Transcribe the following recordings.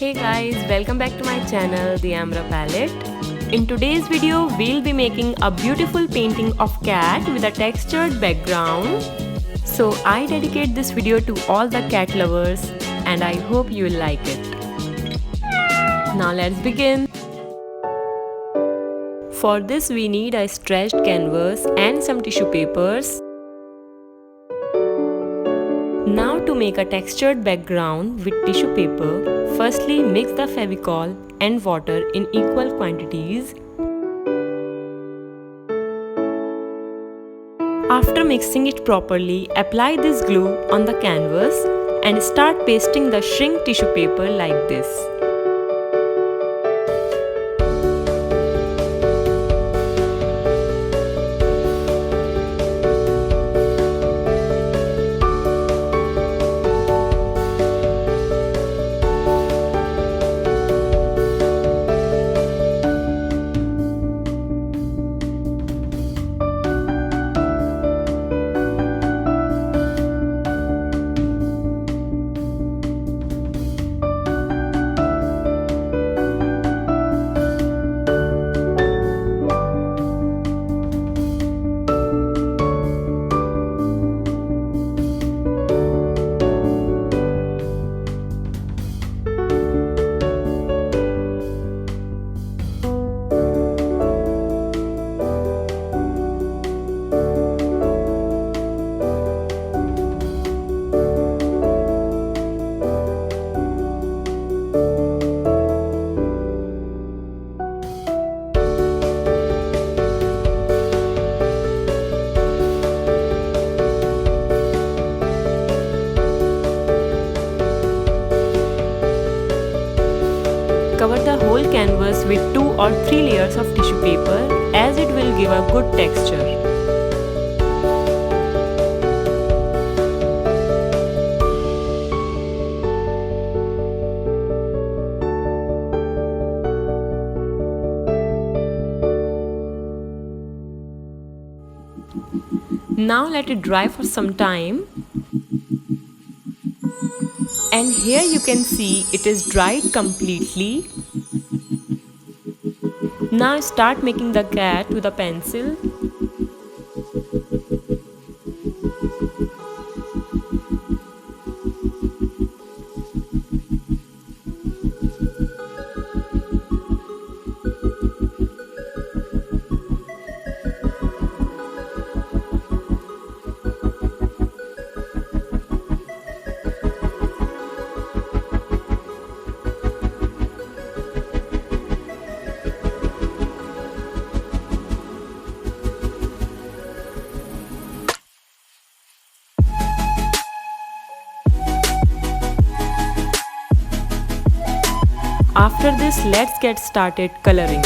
Hey guys, welcome back to my channel, the Amra Palette. In today's video, we'll be making a beautiful painting of cat with a textured background. So I dedicate this video to all the cat lovers and I hope you will like it. Now let's begin. For this we need a stretched canvas and some tissue papers. Now to make a textured background with tissue paper, firstly mix the Fevicol and water in equal quantities. After mixing it properly, apply this glue on the canvas and start pasting the shrink tissue paper like this. Cover the whole canvas with 2 or 3 layers of tissue paper as it will give a good texture. Now let it dry for some time. And here you can see it is dried completely. Now start making the cat with a pencil. After this, let's get started coloring.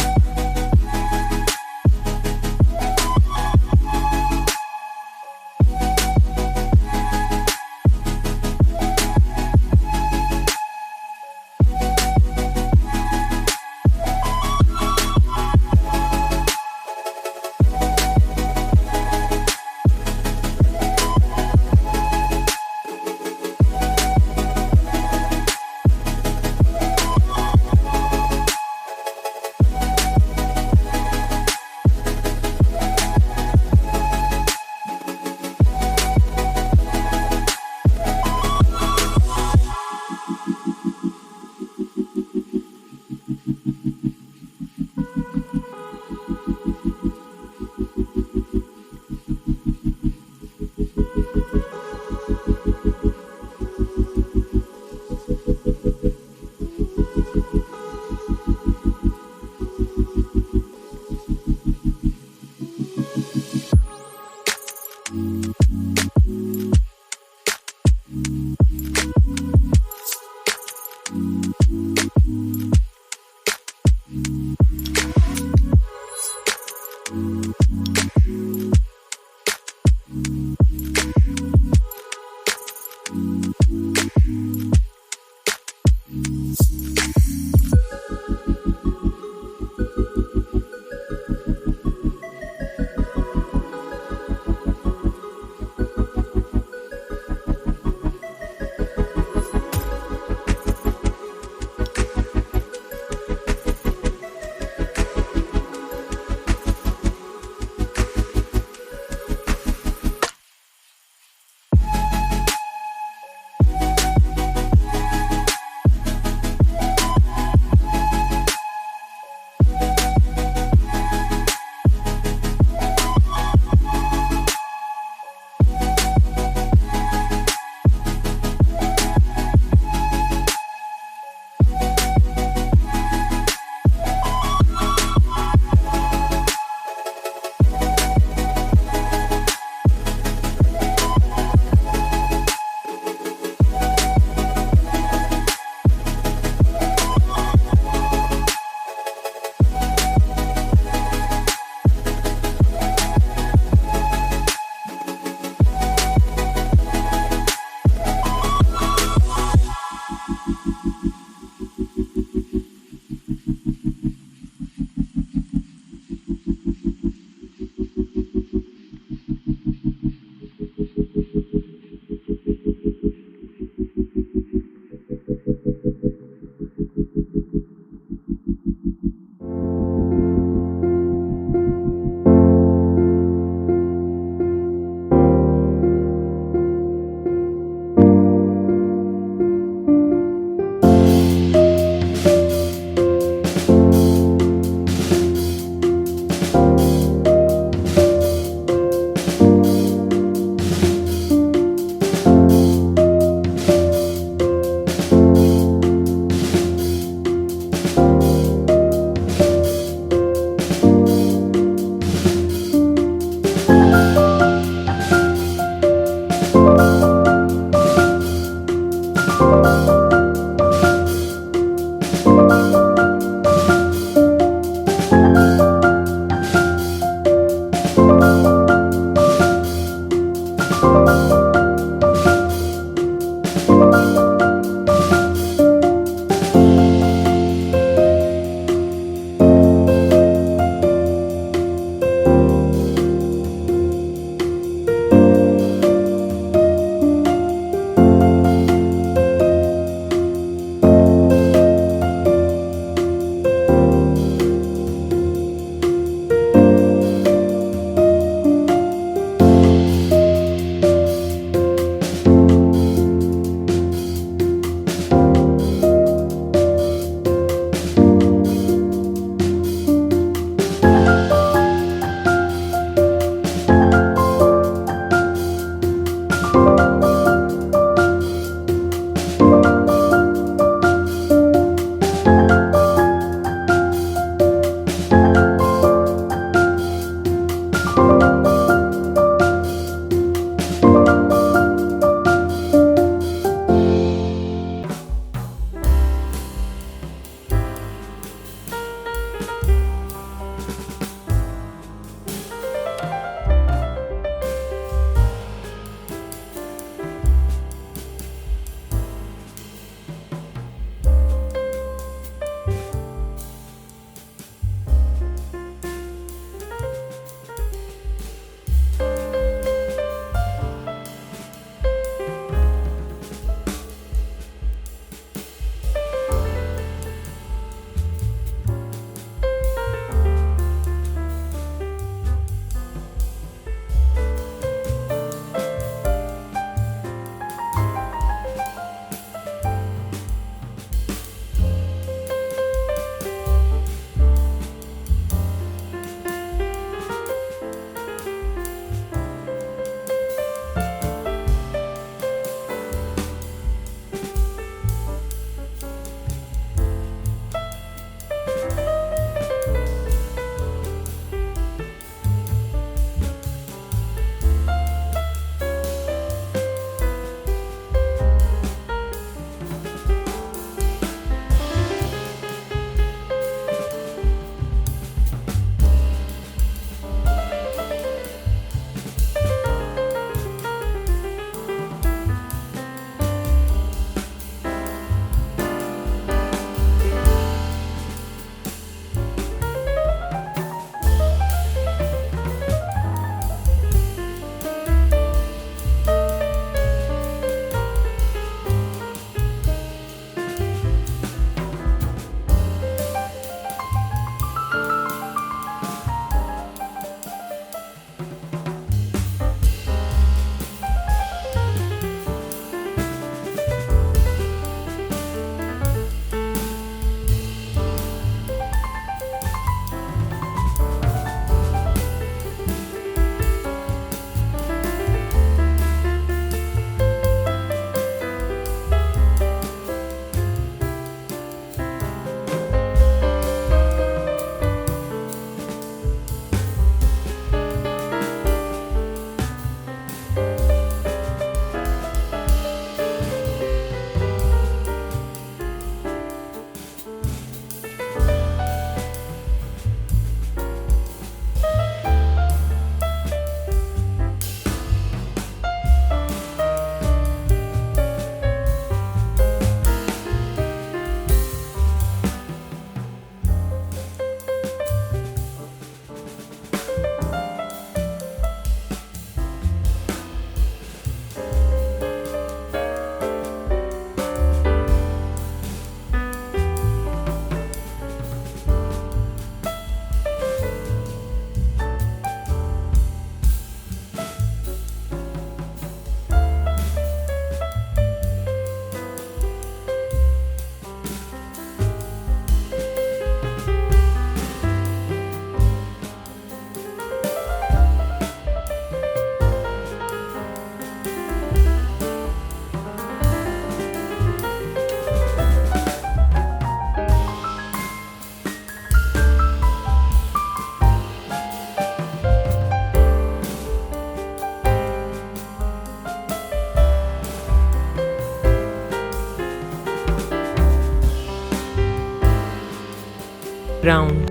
background.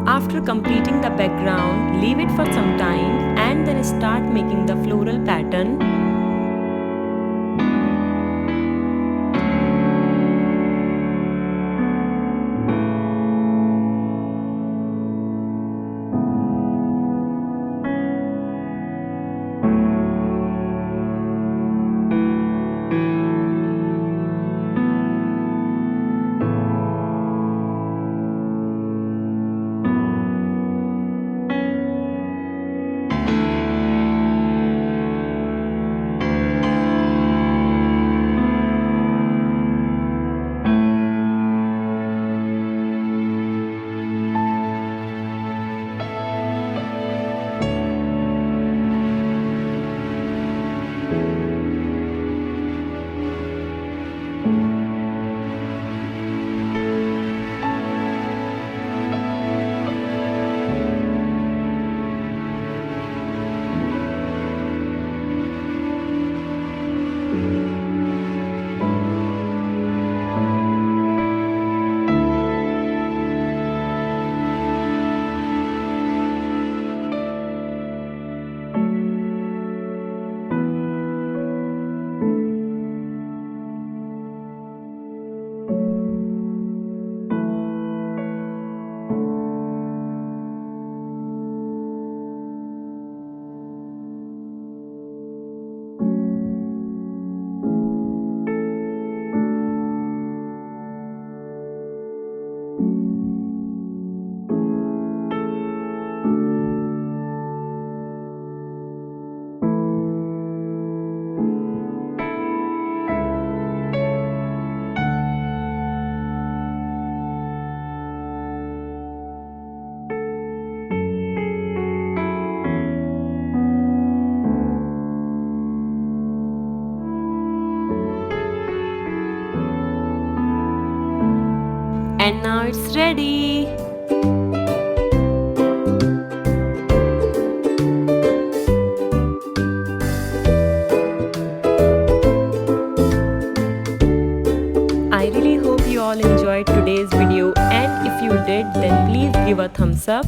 After completing the background, leave it for some time and then start making the floral pattern. And now it's ready! I really hope you all enjoyed today's video, and if you did, then please give a thumbs up.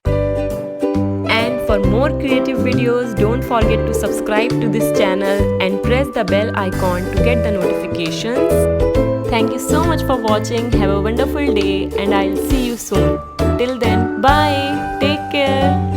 And for more creative videos, don't forget to subscribe to this channel and press the bell icon to get the notifications. Thank you so much for watching. Have a wonderful day and I'll see you soon. Till then, bye. Take care.